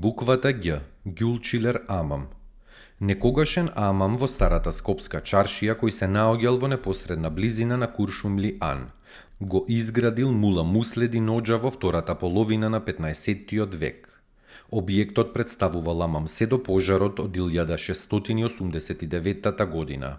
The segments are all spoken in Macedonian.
буквата Ѓ, Ѓулчилер Амам. Некогашен амам во старата скопска чаршија кој се наоѓал во непосредна близина на Куршумли Ан. Го изградил Мула Муследин Оџа во втората половина на 15-тиот век. Објектот представувал амам се до пожарот од 1689 година.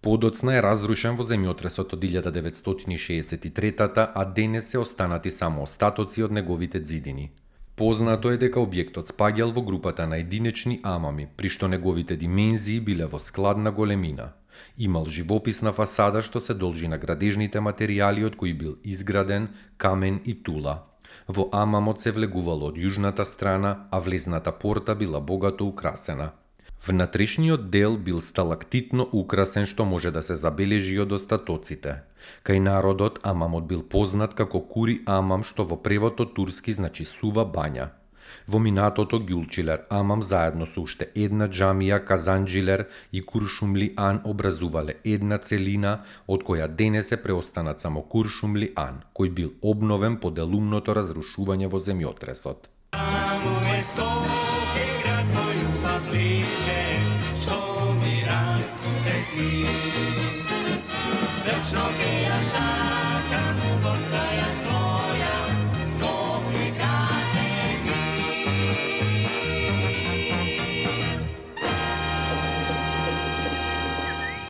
Подоцна е разрушен во земјотресот од 1963, а денес се останати само остатоци од неговите ѕидини. Познато е дека објектот спаѓал во групата на единечни амами, при што неговите димензии биле во складна големина. Имал живописна фасада што се должи на градежните материјали од кои бил изграден, камен и тула. Во амамот се влегувало од јужната страна, а влезната порта била богато украсена. Внатрешниот дел бил сталактитно украсен што може да се забележи од остатоците. Кај народот амамот бил познат како Кури Амам што во превод од турски значи сува бања. Во минатото Ѓулчилер Амам заедно со уште една џамија Казанджилер и Куршумли Ан образувале една целина од која денес е преостанат само Куршумли Ан, кој бил обновен по делумното разрушување во земјотресот. Večno que ja sam